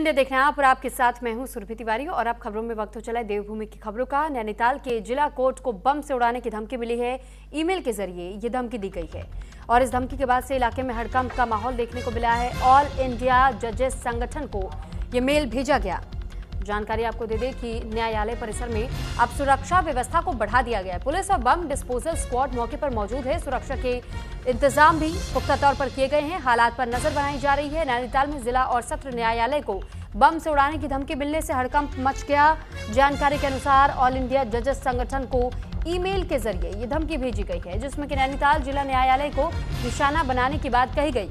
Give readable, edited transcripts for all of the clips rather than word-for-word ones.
India देख रहे हैं आप और आपके साथ मैं हूं सुरभि तिवारी। और अब खबरों में वक्त हो चला है देवभूमि की खबरों का। नैनीताल के जिला कोर्ट को बम से उड़ाने की धमकी मिली है। ईमेल के जरिए ये धमकी दी गई है और इस धमकी के बाद से इलाके में हड़कंप का माहौल देखने को मिला है। ऑल इंडिया जजेस संगठन को ये मेल भेजा गया। जानकारी आपको दे दें कि न्यायालय परिसर में अब सुरक्षा व्यवस्था को बढ़ा दिया गया है। पुलिस और बम डिस्पोजल स्क्वाड मौके पर मौजूद है। सुरक्षा के इंतजाम भी पुख्ता तौर पर किए गए हैं। हालात पर नजर बनाई जा रही है। नैनीताल में जिला और सत्र न्यायालय को बम से उड़ाने की धमकी मिलने से हड़कंप मच गया। जानकारी के अनुसार ऑल इंडिया जजेस संगठन को ईमेल के जरिए ये धमकी भेजी गई है, जिसमें कि नैनीताल जिला न्यायालय को निशाना बनाने की बात कही गई।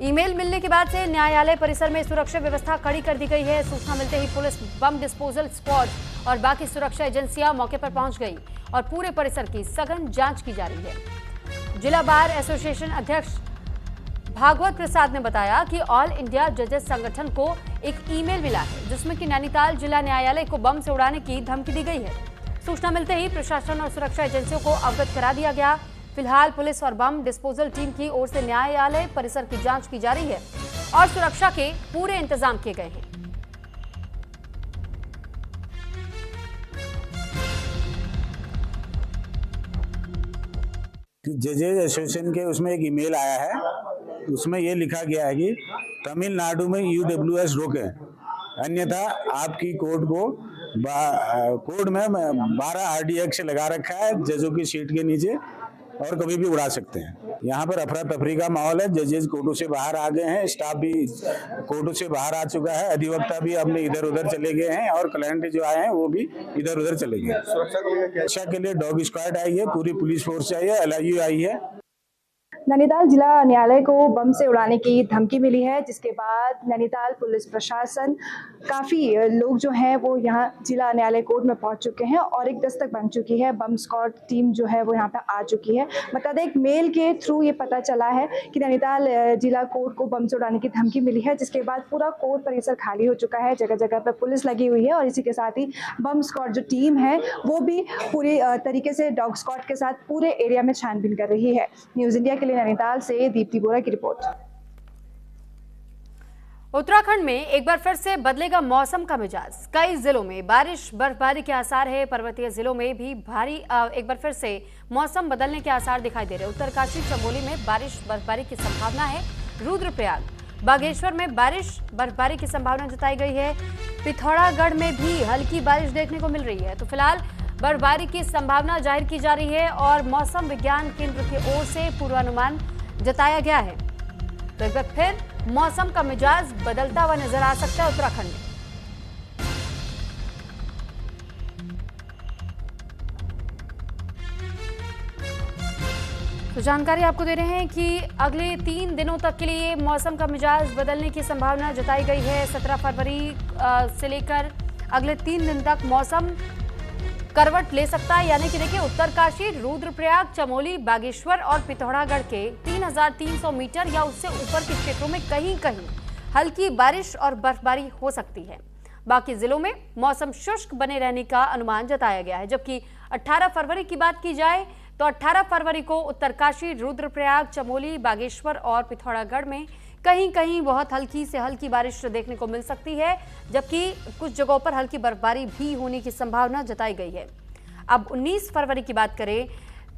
ईमेल मिलने के बाद से न्यायालय परिसर में सुरक्षा व्यवस्था कड़ी कर दी गई है। सूचना मिलते ही पुलिस, बम डिस्पोजल स्क्वाड और बाकी सुरक्षा एजेंसियां मौके पर पहुंच गई और पूरे परिसर की सघन जांच की जा रही है। जिला बार एसोसिएशन अध्यक्ष भागवत प्रसाद ने बताया कि ऑल इंडिया जजेस संगठन को एक ईमेल मिला है, जिसमें कि नैनीताल जिला न्यायालय को बम से उड़ाने की धमकी दी गई है। सूचना मिलते ही प्रशासन और सुरक्षा एजेंसियों को अवगत करा दिया गया। फिलहाल पुलिस और बम डिस्पोजल टीम की ओर से न्यायालय परिसर की जांच की जा रही है और सुरक्षा के पूरे इंतजाम किए गए हैं। जजेस एसोसिएशन के उसमें एक ईमेल आया है। उसमें ये लिखा गया है कि तमिलनाडु में यूडब्ल्यूएस रोकें, अन्यथा आपकी कोर्ट में 12 RD एक्ट लगा रखा है जजों की सीट के नीचे और कभी भी उड़ा सकते हैं। यहाँ पर अफरा तफरी का माहौल है। जजेस कोर्टों से बाहर आ गए हैं, स्टाफ भी कोर्टों से बाहर आ चुका है, अधिवक्ता भी अपने इधर उधर चले गए हैं और क्लाइंट जो आए हैं वो भी इधर उधर चले गए। सुरक्षा के लिए डॉग स्क्वाड आई है, पूरी पुलिस फोर्स आई है, LIU आई है। नैनीताल जिला न्यायालय को बम से उड़ाने की धमकी मिली है, जिसके बाद नैनीताल पुलिस प्रशासन, काफ़ी लोग जो हैं वो यहाँ जिला न्यायालय कोर्ट में पहुँच चुके हैं और एक दस्तक बन चुकी है। बम स्क्वाड टीम जो है वो यहाँ पे आ चुकी है। बता दें, एक मेल के थ्रू ये पता चला है कि नैनीताल जिला कोर्ट को बम से उड़ाने की धमकी मिली है, जिसके बाद पूरा कोर्ट परिसर खाली हो चुका है। जगह जगह पर पुलिस लगी हुई है और इसी के साथ ही बम स्क्वाड जो टीम है वो भी पूरी तरीके से डॉग स्क्वाड के साथ पूरे एरिया में छानबीन कर रही है। न्यूज़ इंडिया के लिए नैनीताल से दीप्ति बोरा की रिपोर्ट। उत्तराखंड में एक बार फिर से बदलेगा मौसम का मिजाज। कई जिलों में बारिश बर्फबारी के आसार है। पर्वतीय जिलों में भी एक बार फिर से मौसम बदलने के आसार दिखाई दे रहे हैं। उत्तरकाशी चमोली में बारिश बर्फबारी की संभावना है। रुद्रप्रयाग बागेश्वर में बारिश बर्फबारी की संभावना जताई गई है। पिथौरागढ़ में भी हल्की बारिश देखने को मिल रही है। तो फिलहाल बर्फबारी की संभावना जाहिर की जा रही है और मौसम विज्ञान केंद्र की ओर से पूर्वानुमान जताया गया है। तो एक बार फिर मौसम का मिजाज बदलता हुआ नजर आ सकता है उत्तराखंड में। तो जानकारी आपको दे रहे हैं कि अगले 3 दिनों तक के लिए मौसम का मिजाज बदलने की संभावना जताई गई है। 17 फरवरी से लेकर अगले 3 दिन तक मौसम करवट ले सकता है। यानी कि देखिए, उत्तरकाशी, रुद्रप्रयाग, चमोली, बागेश्वर और पिथौरागढ़ के 3300 मीटर या उससे ऊपर के क्षेत्रों में कहीं कहीं हल्की बारिश और बर्फबारी हो सकती है। बाकी जिलों में मौसम शुष्क बने रहने का अनुमान जताया गया है। जबकि 18 फरवरी की बात की जाए तो 18 फरवरी को उत्तरकाशी, रुद्रप्रयाग, चमोली, बागेश्वर और पिथौरागढ़ में कहीं कहीं बहुत हल्की से हल्की बारिश देखने को मिल सकती है, जबकि कुछ जगहों पर हल्की बर्फबारी भी होने की संभावना जताई गई है। अब 19 फरवरी की बात करें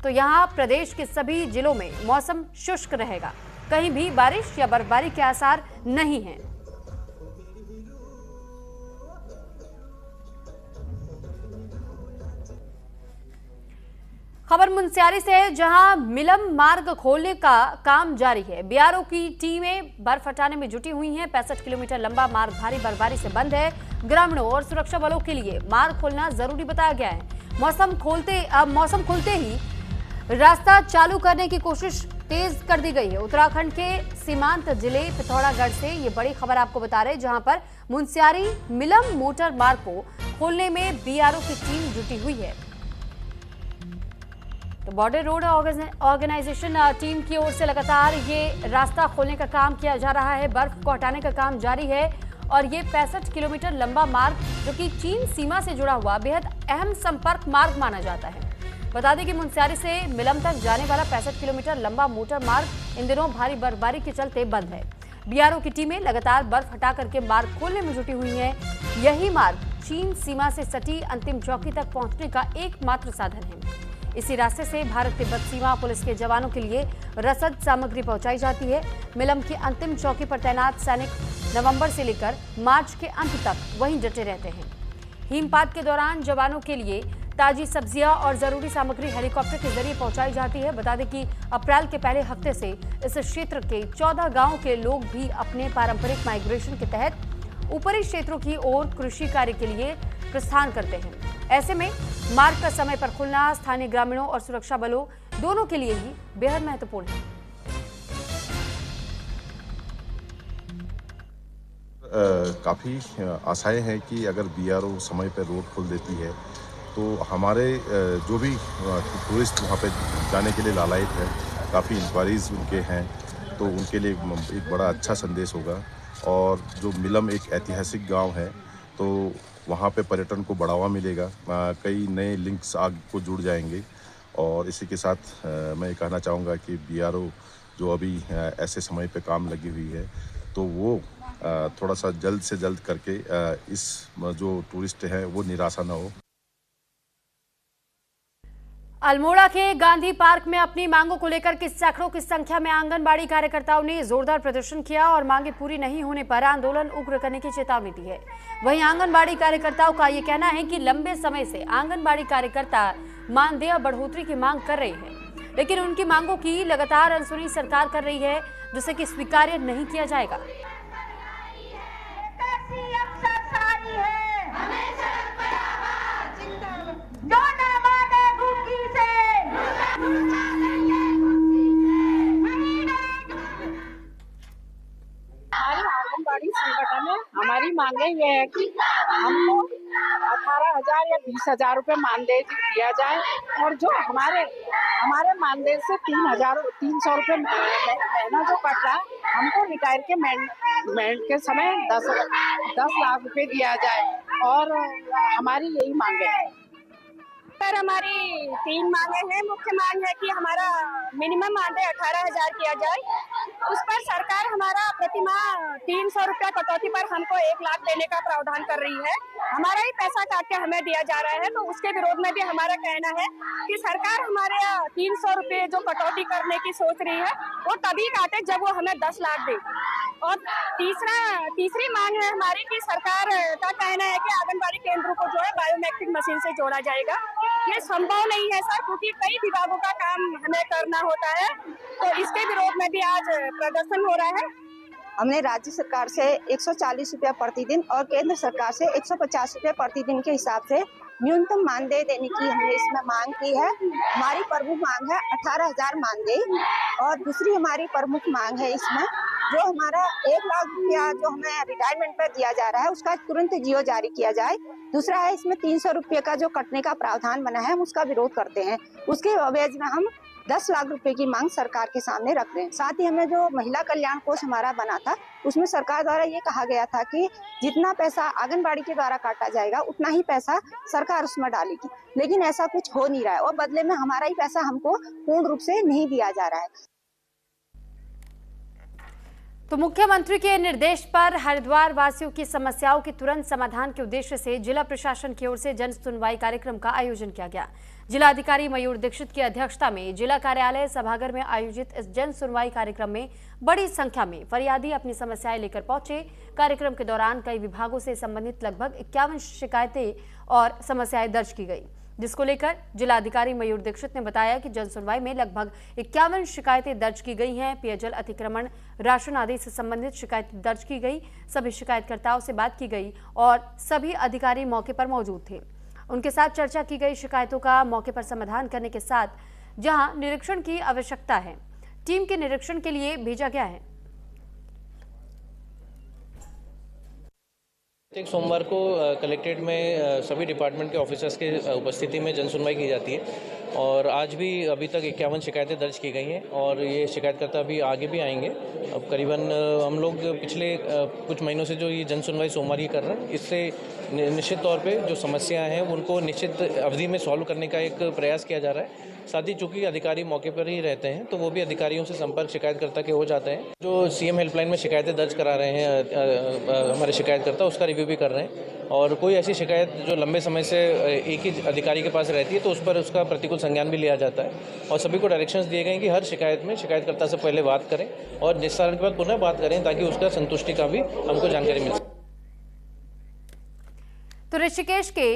तो यहां प्रदेश के सभी जिलों में मौसम शुष्क रहेगा। कहीं भी बारिश या बर्फबारी के आसार नहीं हैं। खबर मुनस्यारी से है, जहां मिलम मार्ग खोलने का काम जारी है। BRO की टीमें बर्फ हटाने में जुटी हुई हैं। 65 किलोमीटर लंबा मार्ग भारी बर्फबारी से बंद है। ग्रामीणों और सुरक्षा बलों के लिए मार्ग खोलना जरूरी बताया गया है। मौसम खुलते ही रास्ता चालू करने की कोशिश तेज कर दी गई है। उत्तराखंड के सीमांत जिले पिथौरागढ़ से ये बड़ी खबर आपको बता रहे हैं, जहां पर मुनस्यारी मिलम मोटर मार्ग को खोलने में BRO की टीम जुटी हुई है। तो बॉर्डर रोड ऑर्गेनाइजेशन टीम की ओर से लगातार ये रास्ता खोलने का काम किया जा रहा है। बर्फ को हटाने का काम जारी है और ये 65 किलोमीटर लंबा मार्ग, जो कि चीन सीमा से जुड़ा हुआ बेहद अहम संपर्क मार्ग माना जाता है। बता दें कि मुनस्यारी से मिलम तक जाने वाला 65 किलोमीटर लंबा मोटर मार्ग इन दिनों भारी बर्फबारी के चलते बंद है। बीआरओ की टीमें लगातार बर्फ हटा करके मार्ग खोलने में जुटी हुई हैं। यही मार्ग चीन सीमा से सटी अंतिम चौकी तक पहुंचने का एकमात्र साधन है। इसी रास्ते से भारत तिब्बत सीमा पुलिस के जवानों के लिए रसद सामग्री पहुंचाई जाती है। मिलम की अंतिम चौकी पर तैनात सैनिक नवंबर से लेकर मार्च के अंत तक वहीं डटे रहते हैं। हिमपात के दौरान जवानों के लिए ताजी सब्जियां और जरूरी सामग्री हेलीकॉप्टर के जरिए पहुंचाई जाती है। बता दें कि अप्रैल के पहले हफ्ते से इस क्षेत्र के 14 गांवों के लोग भी अपने पारंपरिक माइग्रेशन के तहत ऊपरी क्षेत्रों की ओर कृषि कार्य के लिए प्रस्थान करते हैं। ऐसे में मार्ग का समय पर खुलना स्थानीय ग्रामीणों और सुरक्षा बलों दोनों के लिए ही बेहद महत्वपूर्ण है। काफ़ी आशाएं हैं कि अगर बीआरओ समय पर रोड खोल देती है तो हमारे जो भी टूरिस्ट वहाँ पे जाने के लिए लालायित है, काफ़ी इंक्वायरीज उनके हैं, तो उनके लिए एक बड़ा अच्छा संदेश होगा। और जो मिलम एक ऐतिहासिक गांव है, तो वहाँ पे पर्यटन को बढ़ावा मिलेगा, कई नए लिंक्स आगे को जुड़ जाएंगे। और इसी के साथ मैं ये कहना चाहूँगा कि बीआरओ जो अभी ऐसे समय पे काम लगी हुई है, तो वो थोड़ा सा जल्द से जल्द करके इस जो टूरिस्ट हैं वो निराशा ना हो। अल्मोड़ा के गांधी पार्क में अपनी मांगों को लेकर सैकड़ों की संख्या में आंगनबाड़ी कार्यकर्ताओं ने जोरदार प्रदर्शन किया और मांगे पूरी नहीं होने पर आंदोलन उग्र करने की चेतावनी दी है। वहीं आंगनबाड़ी कार्यकर्ताओं का ये कहना है कि लंबे समय से आंगनबाड़ी कार्यकर्ता मानदेय बढ़ोतरी की मांग कर रहे हैं, लेकिन उनकी मांगों की लगातार अनसुनी सरकार कर रही है, जिसे कि स्वीकार्य नहीं किया जाएगा। आंगनबाड़ी संगठन में हमारी मांगे ये है कि हमको 18,000 या 20,000 रुपये मानदेय दिया जाए, और जो हमारे मानदेय से 300 रुपये महीना जो कट रहा है, हमको रिटायर के मेंट के समय 10 लाख रुपए दिया जाए। और हमारी यही मांगे है। सर, हमारी 3 मांगे हैं। मुख्य मांग है कि हमारा मिनिमम मानदेय 18,000 किया जाए, उस पर सरकार हमारा प्रतिमाह 300 रुपया कटौती पर हमको 1 लाख देने का प्रावधान कर रही है। हमारा ही पैसा काट के हमें दिया जा रहा है, तो उसके विरोध में भी हमारा कहना है कि सरकार हमारे 300 रुपये जो कटौती करने की सोच रही है वो तभी काटे जब वो हमें 10 लाख दे। और तीसरी मांग है हमारी कि सरकार का कहना है कि आंगनबाड़ी केंद्रों को जो है बायोमेट्रिक मशीन से जोड़ा जाएगा। ये संभव नहीं है सर, क्योंकि कई विभागों का काम हमें करना होता है, तो इसके विरोध में भी आज प्रदर्शन हो रहा है। हमने राज्य सरकार से 140 रुपया प्रतिदिन और केंद्र सरकार से 150 रुपया प्रतिदिन के हिसाब से न्यूनतम मानदेय देने की हमने इसमें मांग की है। हमारी प्रमुख मांग है 18,000 मानदेय, और दूसरी हमारी प्रमुख मांग है इसमें जो हमारा 1 लाख रुपया जो हमें रिटायरमेंट पर दिया जा रहा है उसका तुरंत जियो जारी किया जाए। दूसरा है इसमें 300 रुपये का जो कटने का प्रावधान बना है, हम उसका विरोध करते हैं। उसके एवज में हम 10 लाख रुपए की मांग सरकार के सामने रख रहे हैं। साथ ही हमें जो महिला कल्याण कोष हमारा बना था, उसमें सरकार द्वारा ये कहा गया था कि जितना पैसा आंगनबाड़ी के द्वारा काटा जाएगा उतना ही पैसा सरकार उसमें डालेगी, लेकिन ऐसा कुछ हो नहीं रहा है और बदले में हमारा ही पैसा हमको पूर्ण रूप से नहीं दिया जा रहा है। तो मुख्यमंत्री के निर्देश पर हरिद्वार वासियों की समस्याओं के तुरंत समाधान के उद्देश्य से जिला प्रशासन की ओर से जन सुनवाई कार्यक्रम का आयोजन किया गया। जिलाधिकारी मयूर दीक्षित की अध्यक्षता में जिला कार्यालय सभागार में आयोजित इस जन सुनवाई कार्यक्रम में बड़ी संख्या में फरियादी अपनी समस्याएं लेकर पहुंचे। कार्यक्रम के दौरान कई विभागों से संबंधित लगभग 51 शिकायतें और समस्याएं दर्ज की गई, जिसको लेकर जिलाधिकारी मयूर दीक्षित ने बताया कि जन सुनवाई में लगभग 51 शिकायतें दर्ज की गई हैं। पेयजल अतिक्रमण, राशन आदि से संबंधित शिकायतें दर्ज की गई। सभी शिकायतकर्ताओं से बात की गई और सभी अधिकारी मौके पर मौजूद थे। उनके साथ चर्चा की गई। शिकायतों का मौके पर समाधान करने के साथ जहां निरीक्षण की आवश्यकता है, टीम के निरीक्षण के लिए भेजा गया है। प्रत्येक सोमवार को कलेक्ट्रेट में सभी डिपार्टमेंट के ऑफिसर्स के उपस्थिति में जन सुनवाई की जाती है। और आज भी अभी तक 51 शिकायतें दर्ज की गई हैं और ये शिकायतकर्ता अभी आगे भी आएंगे। अब करीबन हम लोग पिछले कुछ महीनों से जो ये जन सुनवाई सोमवार कर रहे हैं, इससे निश्चित तौर पे जो समस्याएं हैं उनको निश्चित अवधि में सॉल्व करने का एक प्रयास किया जा रहा है। साथ ही चूँकि अधिकारी मौके पर ही रहते हैं तो वो भी अधिकारियों से संपर्क शिकायतकर्ता के हो जाते हैं। जो सीएम हेल्पलाइन में शिकायतें दर्ज करा रहे हैं हमारे शिकायतकर्ता, उसका रिव्यू भी कर रहे हैं और कोई ऐसी शिकायत जो लंबे समय से एक ही अधिकारी के पास रहती है तो उस पर उसका प्रतिकूल संज्ञान भी लिया जाता है और सभी को डायरेक्शंस दिए गए हैं कि हर शिकायत में शिकायतकर्ता से पहले बात करें और निस्तारण के बाद पुनः बात करें ताकि उसका संतुष्टि का भी हमको जानकारी मिल सके। तो ऋषिकेश के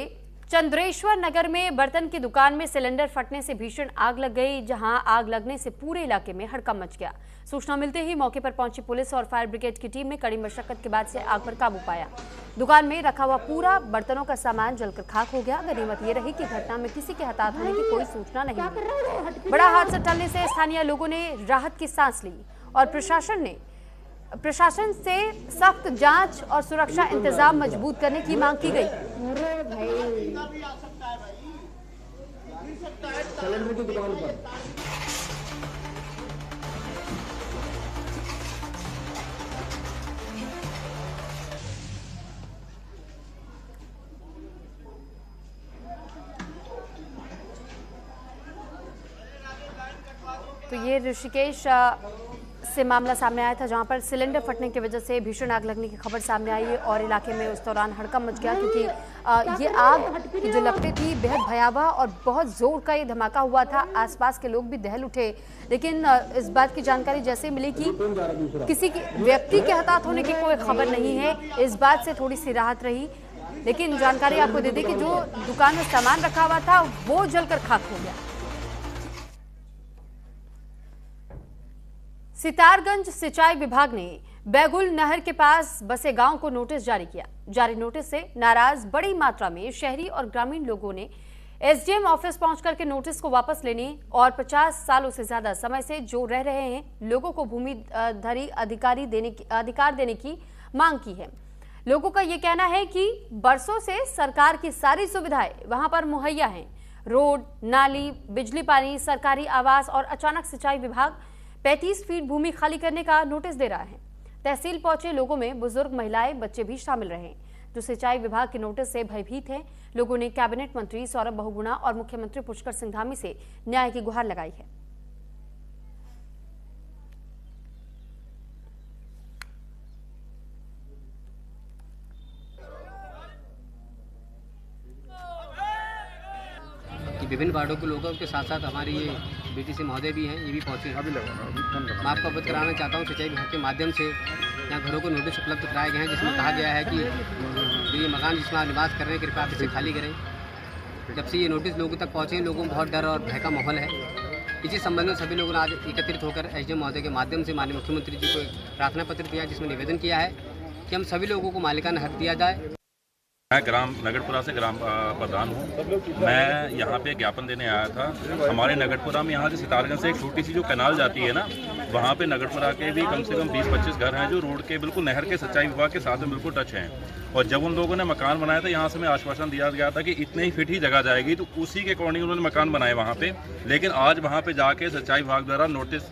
चंद्रेश्वर नगर में बर्तन की दुकान में सिलेंडर फटने से भीषण आग लग गई, जहां आग लगने से पूरे इलाके में हड़कंप मच गया। सूचना मिलते ही मौके पर पहुंची पुलिस और फायर ब्रिगेड की टीम ने कड़ी मशक्कत के बाद से आग पर काबू पाया। दुकान में रखा हुआ पूरा बर्तनों का सामान जलकर खाक हो गया। गनीमत ये रही कि घटना में किसी के हताहत होने की कोई सूचना नहीं मिली। बड़ा हादसा टलने से स्थानीय लोगों ने राहत की सांस ली और प्रशासन से सख्त जांच और सुरक्षा इंतजाम मजबूत करने की मांग की गई। तो ये ऋषिकेश से मामला सामने आया था, जहां पर सिलेंडर फटने की वजह से भीषण आग लगने की खबर सामने आई और इलाके में उस दौरान हड़कंप मच गया, क्योंकि ये आग की जो लपटें थी बेहद भयावह और बहुत जोर का ये धमाका हुआ था। आसपास के लोग भी दहल उठे, लेकिन इस बात की जानकारी जैसे मिली कि किसी व्यक्ति के हताहत होने की कोई खबर नहीं है, इस बात से थोड़ी सी राहत रही। लेकिन जानकारी आपको दे दें कि जो दुकान में सामान रखा हुआ था वो जलकर खाक हो गया। सितारगंज सिंचाई विभाग ने बैगुल नहर के पास बसे गांव को नोटिस जारी किया। जारी नोटिस से नाराज बड़ी मात्रा में शहरी और ग्रामीण लोगों ने एसडीएम ऑफिस पहुंचकर के नोटिस को वापस लेने और 50 सालों से ज्यादा समय से जो रह रहे हैं लोगों को भूमिधरी अधिकार देने की मांग की है। लोगों का ये कहना है कि बरसों से सरकार की सारी सुविधाएं वहां पर मुहैया हैं। रोड, नाली, बिजली, पानी, सरकारी आवास और अचानक सिंचाई विभाग 35 फीट भूमि खाली करने का नोटिस दे रहा है। तहसील पहुंचे लोगों में बुजुर्ग, महिलाएं, बच्चे भी शामिल रहे, जो सिंचाई विभाग के नोटिस से भयभीत हैं। लोगों ने कैबिनेट मंत्री सौरभ बहुगुणा और मुख्यमंत्री पुष्कर सिंह धामी से न्याय की गुहार लगाई है। विभिन्न वार्डों के लोगों के साथ साथ हमारी ये बीटीसी महोदय भी हैं, ये भी पहुंचे। मैं आपको अवगत कराना चाहता हूँ सिंचाई विभाग के माध्यम से यहाँ घरों को नोटिस उपलब्ध कराए गए हैं, जिसमें कहा गया है कि जो ये मकान जिसमें आप निवास कर रहे हैं कृपया आप इसे खाली करें। जब से ये नोटिस लोगों तक पहुँचे, लोगों में बहुत डर और भय का माहौल है। इसी संबंध में सभी लोगों ने आज एकत्रित होकर एसडीएम महोदय के माध्यम से माननीय मुख्यमंत्री जी को एक प्रार्थना पत्र दिया, जिसमें निवेदन किया है कि हम सभी लोगों को मालिकाना हक दिया जाए। मैं ग्राम नगरपुरा से ग्राम प्रधान हूँ। मैं यहाँ पे ज्ञापन देने आया था। हमारे नगरपुरा में यहाँ से सितारगंज से एक छोटी सी जो कैनाल जाती है ना, वहाँ पे नगरपुरा के भी कम से कम 20-25 घर हैं जो रोड के बिल्कुल नहर के सिंचाई विभाग के साथ में बिल्कुल टच हैं। और जब उन लोगों ने मकान बनाया था, यहाँ से हमें आश्वासन दिया गया था कि इतने ही फिट ही जगह जाएगी, तो उसी के अकॉर्डिंग उन्होंने मकान बनाए वहाँ पे। लेकिन आज वहाँ पे जाके सिंचाई विभाग द्वारा नोटिस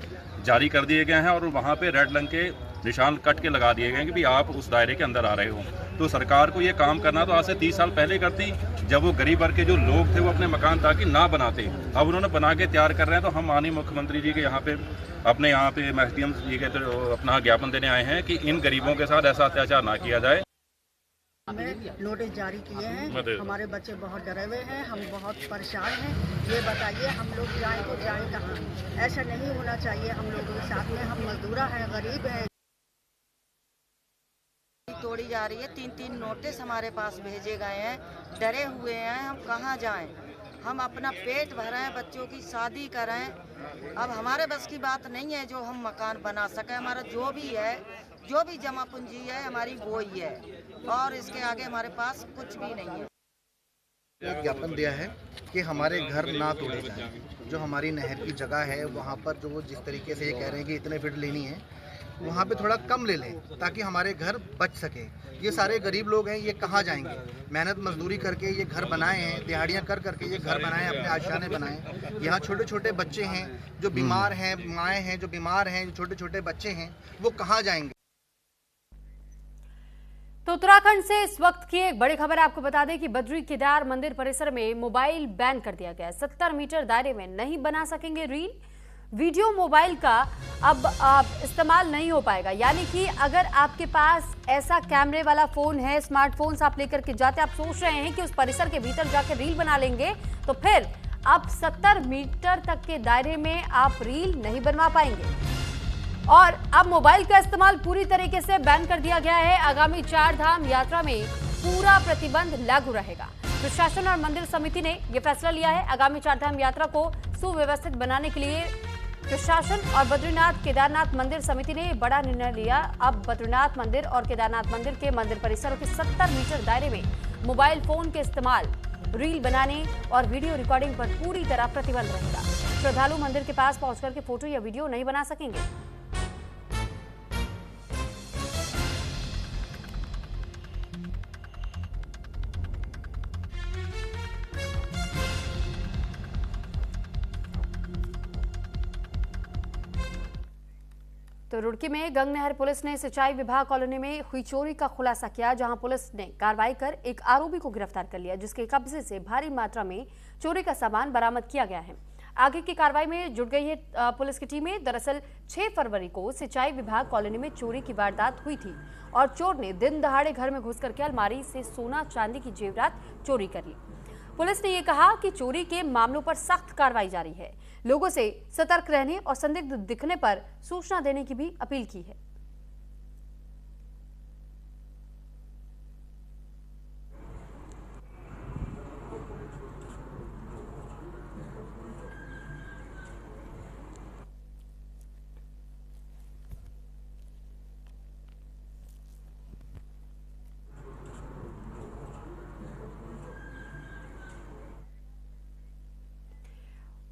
जारी कर दिए गए हैं और वहाँ पे रेड रंग के निशान कट के लगा दिए गए हैं कि भाई आप उस दायरे के अंदर आ रहे हो। तो सरकार को ये काम करना तो आज से 30 साल पहले करती, जब वो गरीब वर्ग के जो लोग थे वो अपने मकान ताकि ना बनाते। अब उन्होंने बना के तैयार कर रहे हैं। तो हम माननीय मुख्यमंत्री जी के यहाँ पे अपने यहाँ पे एसडीएम जी के तो अपना ज्ञापन देने आए हैं कि इन गरीबों के साथ ऐसा अत्याचार ना किया जाए। हमें नोटिस जारी किए हैं, हमारे बच्चे बहुत डरे हुए हैं, हम बहुत परेशान हैं। ये बताइए हम लोग जाएं तो जाएं कहाँ? ऐसा नहीं होना चाहिए। हम लोगों के साथ में हम मजदूरा हैं, गरीब हैं। तोड़ी जा रही है। 3-3 नोटिस हमारे पास भेजे गए हैं, डरे हुए हैं। हम कहाँ जाएं? हम अपना पेट भरें, बच्चों की शादी करें। अब हमारे बस की बात नहीं है जो हम मकान बना सकें। हमारा जो भी है, जो भी जमा पूंजी है हमारी वो ही है, और इसके आगे हमारे पास कुछ भी नहीं है। एक ज्ञापन दिया है कि हमारे घर ना तोड़े जाएं। जो हमारी नहर की जगह है वहाँ पर जो जिस तरीके से ये कह रहे हैं कि इतने फीट लेनी है, वहाँ पे थोड़ा कम ले लें ताकि हमारे घर बच सके। ये सारे गरीब लोग हैं, ये कहाँ जाएंगे? मेहनत मजदूरी करके ये घर बनाए हैं, दिहाड़ियाँ कर करके ये घर बनाए, अपने आशियाने बनाए। यहाँ छोटे छोटे बच्चे हैं जो बीमार हैं, माएँ हैं जो बीमार हैं, छोटे छोटे बच्चे हैं, वो कहाँ जाएंगे? तो उत्तराखंड से इस वक्त की एक बड़ी खबर आपको बता दें कि बद्री केदार मंदिर परिसर में मोबाइल बैन कर दिया गया है। 70 मीटर दायरे में नहीं बना सकेंगे रील, वीडियो मोबाइल का अब इस्तेमाल नहीं हो पाएगा। यानी कि अगर आपके पास ऐसा कैमरे वाला फोन है, स्मार्टफोन्स आप लेकर के जाते, आप सोच रहे हैं कि उस परिसर के भीतर जाकर रील बना लेंगे, तो फिर अब 70 मीटर तक के दायरे में आप रील नहीं बनवा पाएंगे। और अब मोबाइल का इस्तेमाल पूरी तरीके से बैन कर दिया गया है। आगामी 4 धाम यात्रा में पूरा प्रतिबंध लागू रहेगा। प्रशासन और मंदिर समिति ने यह फैसला लिया है। आगामी 4 धाम यात्रा को सुव्यवस्थित बनाने के लिए प्रशासन और बद्रीनाथ केदारनाथ मंदिर समिति ने बड़ा निर्णय लिया। अब बद्रीनाथ मंदिर और केदारनाथ मंदिर के मंदिर परिसरों के 70 मीटर दायरे में मोबाइल फोन के इस्तेमाल, रील बनाने और वीडियो रिकॉर्डिंग पर पूरी तरह प्रतिबंध रहेगा। श्रद्धालु मंदिर के पास पहुंचकर के फोटो या वीडियो नहीं बना सकेंगे। तो रुड़की में गंगनहर पुलिस ने सिंचाई विभाग कॉलोनी में हुई चोरी का खुलासा किया, जहां पुलिस ने कार्रवाई कर एक आरोपी को गिरफ्तार कर लिया, जिसके कब्जे से भारी मात्रा में चोरी का सामान बरामद किया गया है। आगे की कार्रवाई में जुट गई है पुलिस की टीमें। दरअसल 6 फरवरी को सिंचाई विभाग कॉलोनी में चोरी की वारदात हुई थी और चोर ने दिन दहाड़े घर में घुस करके अलमारी से सोना चांदी की जेवरात चोरी कर ली। पुलिस ने यह कहा कि चोरी के मामलों पर सख्त कार्रवाई जारी है। लोगों से सतर्क रहने और संदिग्ध दिखने पर सूचना देने की भी अपील की है।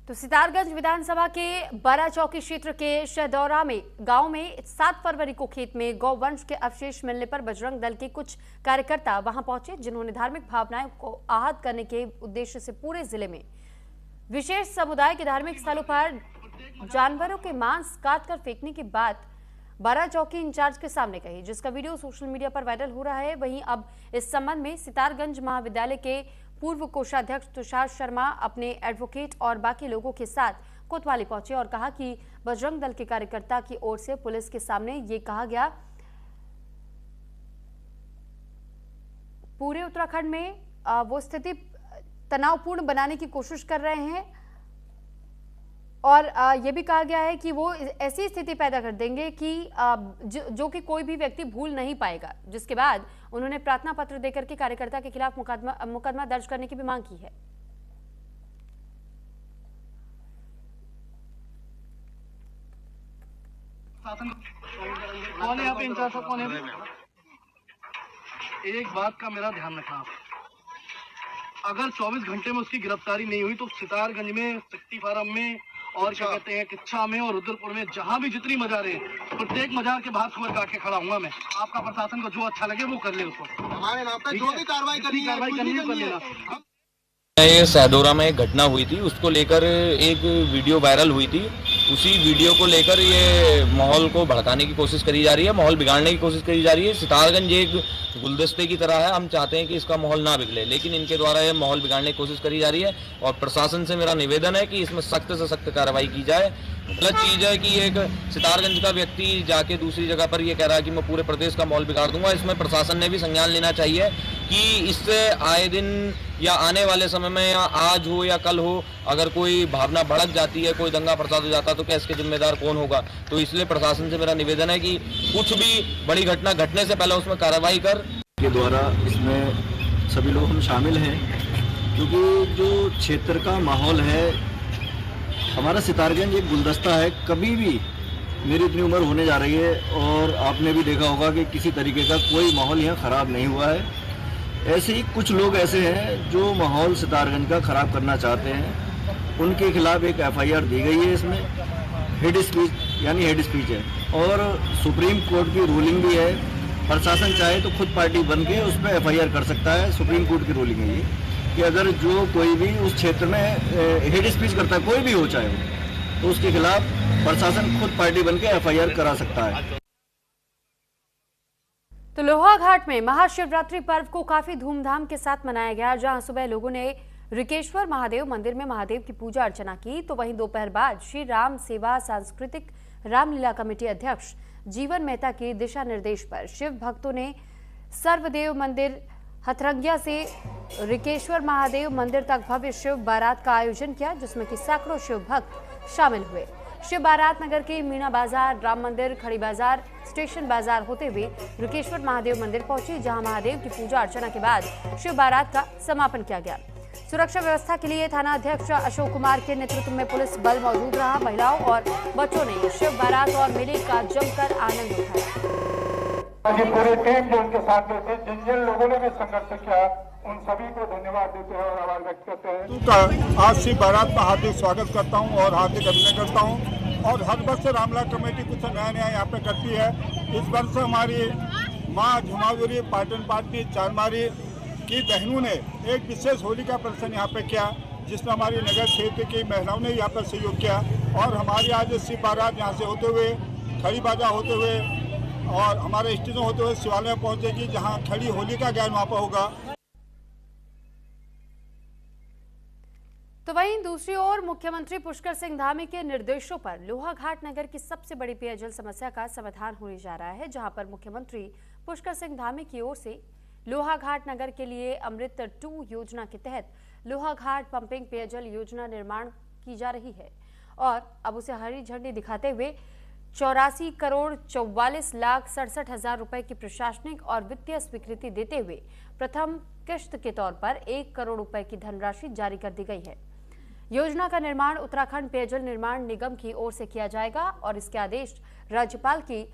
तो सितारगंज विधानसभा के बारा चौकी क्षेत्र के शहदौरा में गांव में 7 फरवरी को खेत में गौवंश के अवशेष मिलने पर बजरंग दल के कुछ कार्यकर्ता वहां पहुंचे, जिन्होंने धार्मिक भावनाओं को आहत करने के उद्देश्य से पूरे जिले में विशेष समुदाय के धार्मिक स्थलों पर जानवरों के मांस काटकर फेंकने की बात बारा चौकी इंचार्ज के सामने कही, जिसका वीडियो सोशल मीडिया पर वायरल हो रहा है। वहीं अब इस संबंध में सितारगंज महाविद्यालय के पूर्व कोषाध्यक्ष तुषार शर्मा अपने एडवोकेट और बाकी लोगों के साथ कोतवाली पहुंचे और कहा कि बजरंग दल के कार्यकर्ता की ओर से पुलिस के सामने ये कहा गया, पूरे उत्तराखंड में वो स्थिति तनावपूर्ण बनाने की कोशिश कर रहे हैं और ये भी कहा गया है कि वो ऐसी स्थिति पैदा कर देंगे कि जो कि कोई भी व्यक्ति भूल नहीं पाएगा। जिसके बाद उन्होंने प्रार्थना पत्र देकर के कार्यकर्ता के खिलाफ मुकदमा दर्ज करने की भी मांग की है। कौन है यहाँ पे इंचार्ज, कौन है? एक बात का मेरा ध्यान रखना, अगर 24 घंटे में उसकी गिरफ्तारी नहीं हुई तो सितारगंज में, शक्ति फार्म में और क्या कहते हैं किच्छा में और रुद्रपुर में जहां भी जितनी मजार है, प्रत्येक मजार के बाहर खबर काट के खड़ा हूँ मैं। आपका प्रशासन को जो अच्छा लगे वो कर ले, उसको हमारे नाम पे जो भी कार्रवाई करनी है कर लेना। ये शहदौरा में एक घटना हुई थी, उसको लेकर एक वीडियो वायरल हुई थी। उसी वीडियो को लेकर ये माहौल को भड़काने की कोशिश करी जा रही है, माहौल बिगाड़ने की कोशिश करी जा रही है। सितारगंज एक गुलदस्ते की तरह है, हम चाहते हैं कि इसका माहौल ना बिगड़े, लेकिन इनके द्वारा ये माहौल बिगाड़ने की कोशिश करी जा रही है। और प्रशासन से मेरा निवेदन है कि इसमें सख्त से सख्त कार्रवाई की जाए। गलत चीज़ है कि एक सितारगंज का व्यक्ति जाके दूसरी जगह पर ये कह रहा है कि मैं पूरे प्रदेश का माहौल बिगाड़ दूंगा। इसमें प्रशासन ने भी संज्ञान लेना चाहिए कि इससे आए दिन या आने वाले समय में या आज हो या कल हो, अगर कोई भावना भड़क जाती है, कोई दंगा फसाद हो जाता है, तो क्या इसके जिम्मेदार कौन होगा। तो इसलिए प्रशासन से मेरा निवेदन है कि कुछ भी बड़ी घटना घटने से पहले उसमें कार्रवाई कर के द्वारा इसमें सभी लोग हम शामिल हैं, क्योंकि जो क्षेत्र का माहौल है, हमारा सितारगंज एक गुलदस्ता है। कभी भी मेरी इतनी उम्र होने जा रही है और आपने भी देखा होगा कि किसी तरीके का कोई माहौल यहाँ ख़राब नहीं हुआ है। ऐसे ही कुछ लोग ऐसे हैं जो माहौल सितारगंज का ख़राब करना चाहते हैं, उनके खिलाफ एक FIR दी गई है। इसमें हेड स्पीच यानी हेड स्पीच है। और सुप्रीम कोर्ट की रूलिंग भी है। प्रशासन चाहे तो खुद पार्टी बन के उस पर FIR कर सकता है। सुप्रीम कोर्ट की रूलिंग है ये कि अगर जो कोई भी उस क्षेत्र में हेड स्पीच करता है, कोई भी हो चाहे वो, तो उसके खिलाफ प्रशासन खुद पार्टी बन के FIR करा सकता है। तो लोहाघाट में महाशिवरात्रि पर्व को काफी धूमधाम के साथ मनाया गया, जहां सुबह लोगों ने ऋकेश्वर महादेव मंदिर में महादेव की पूजा अर्चना की, तो वहीं दोपहर बाद श्री राम सेवा सांस्कृतिक रामलीला कमेटी अध्यक्ष जीवन मेहता के दिशा निर्देश पर शिव भक्तों ने सर्वदेव मंदिर हथरंगिया से ऋकेश्वर महादेव मंदिर तक भव्य शिव बारात का आयोजन किया, जिसमें कि सैकड़ों शिव भक्त शामिल हुए। शिव बारात नगर के मीना बाजार, राम मंदिर, खड़ी बाजार, स्टेशन बाजार होते हुए ऋकेश्वर महादेव मंदिर पहुंची, जहां महादेव की पूजा अर्चना के बाद शिव बारात का समापन किया गया। सुरक्षा व्यवस्था के लिए थाना अध्यक्ष अशोक कुमार के नेतृत्व में पुलिस बल मौजूद रहा। महिलाओं और बच्चों ने शिव बारात और मेले का जमकर आनंद उठाया। पूरी टीम जो उनके साथ में थे, जिन लोगों ने भी संघर्ष किया, उन सभी को धन्यवाद देते हैं और आभार व्यक्त करते हैं। आज शिव बारात का हार्दिक स्वागत करता हूं और हार्दिक अभिनंदन करता हूं। और हर वर्ष रामलीला कमेटी कुछ नया नया यहाँ पे करती है। इस वर्ष हमारी माँ झुमावरी पाटन पाटनी चारमारी की बहनों ने एक विशेष होली का प्रदर्शन यहाँ पे किया, जिसमें हमारी नगर क्षेत्र की महिलाओं ने यहाँ पर सहयोग किया। और हमारी आज शिव बारात यहाँ से होते हुए खड़ी बाजार होते हुए और हमारे स्टेशन होते हुए शिवालय में पहुँचेगी, जहाँ खड़ी होली का ज्ञान वहाँ पर होगा। तो वहीं दूसरी ओर मुख्यमंत्री पुष्कर सिंह धामी के निर्देशों पर लोहाघाट नगर की सबसे बड़ी पेयजल समस्या का समाधान होने जा रहा है, जहां पर मुख्यमंत्री पुष्कर सिंह धामी की ओर से लोहाघाट नगर के लिए अमृत 2 योजना के तहत लोहाघाट पंपिंग पेयजल योजना निर्माण की जा रही है और अब उसे हरी झंडी दिखाते हुए 84 करोड़ 44 लाख 67 हजार रुपए की प्रशासनिक और वित्तीय स्वीकृति देते हुए प्रथम किश्त के तौर पर 1 करोड़ रुपए की धनराशि जारी कर दी गई है। योजना का निर्माण उत्तराखंड पेयजल निर्माण निगम की ओर से किया जाएगा और इसके आदेश राज्यपाल की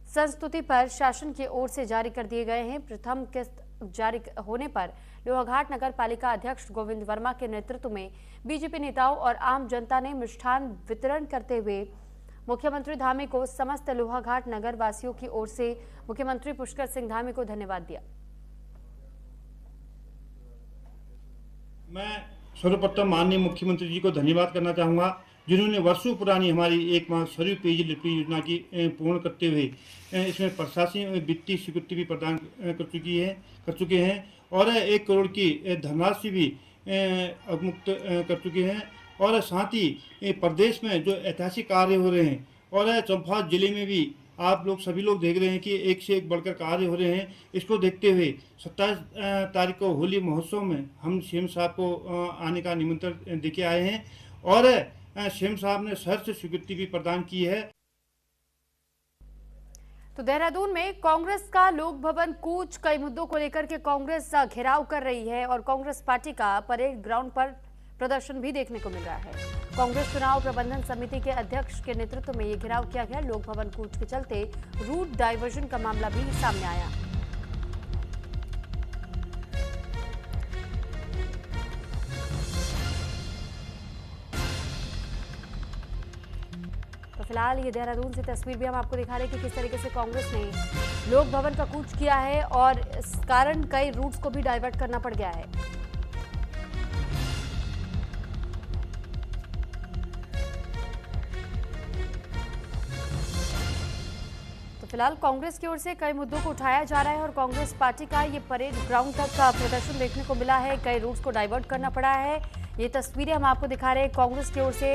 संस्तुति पर शासन की ओर से जारी कर दिए गए हैं। प्रथम किस्त जारी होने पर लोहाघाट नगर पालिका अध्यक्ष गोविंद वर्मा के नेतृत्व में बीजेपी नेताओं और आम जनता ने मिष्ठान वितरण करते हुए मुख्यमंत्री धामी को समस्त लोहाघाट नगर वासियों की ओर से मुख्यमंत्री पुष्कर सिंह धामी को धन्यवाद दिया। मैं सर्वप्रथम माननीय मुख्यमंत्री जी को धन्यवाद करना चाहूँगा, जिन्होंने वर्षों पुरानी हमारी एकमात्र सरयू पेयजल योजना की पूर्ण करते हुए इसमें प्रशासनिक वित्तीय स्वीकृति भी प्रदान कर चुके हैं और 1 करोड़ की धनराशि भी अवमुक्त कर चुके हैं। और साथ ही प्रदेश में जो ऐतिहासिक कार्य हो रहे हैं और चंपावत जिले में भी आप लोग सभी लोग देख रहे हैं कि एक से एक बढ़कर कार्य हो रहे हैं। इसको देखते हुए 27 तारीख को होली महोत्सव में हम सीएम साहब को आने का निमंत्रण देके आए हैं और सीएम साहब ने सहर्ष स्वीकृति भी प्रदान की है। तो देहरादून में कांग्रेस का लोक भवन कूच कई मुद्दों को लेकर के कांग्रेस घेराव कर रही है और कांग्रेस पार्टी का परेड ग्राउंड पर प्रदर्शन भी देखने को मिल रहा है। कांग्रेस चुनाव प्रबंधन समिति के अध्यक्ष के नेतृत्व में ये घेराव किया गया। लोक भवन कूच के चलते रूट डाइवर्जन का मामला भी सामने आया। तो फिलहाल ये देहरादून से तस्वीर भी हम आपको दिखा रहे हैं कि किस तरीके से कांग्रेस ने लोक भवन का कूच किया है और इस कारण कई रूट्स को भी डाइवर्ट करना पड़ गया है। फिलहाल कांग्रेस की ओर से कई मुद्दों को उठाया जा रहा है और कांग्रेस पार्टी का ये परेड ग्राउंड तक का प्रदर्शन देखने को मिला है। कई रूट्स को डाइवर्ट करना पड़ा है। ये तस्वीरें हम आपको दिखा रहे हैं कांग्रेस की ओर से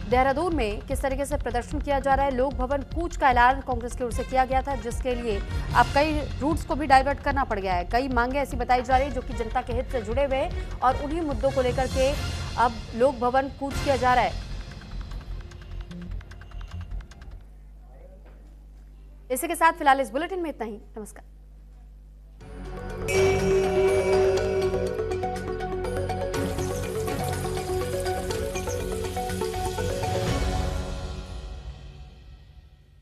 देहरादून में किस तरीके से प्रदर्शन किया जा रहा है। लोक भवन कूच का ऐलान कांग्रेस की ओर से किया गया था, जिसके लिए अब कई रूट्स को भी डाइवर्ट करना पड़ गया है। कई मांगे ऐसी बताई जा रही है जो कि जनता के हित से जुड़े हुए हैं और उन्हीं मुद्दों को लेकर के अब लोक भवन कूच किया जा रहा है। इसी के साथ फिलहाल इस बुलेटिन में इतना ही। नमस्कार।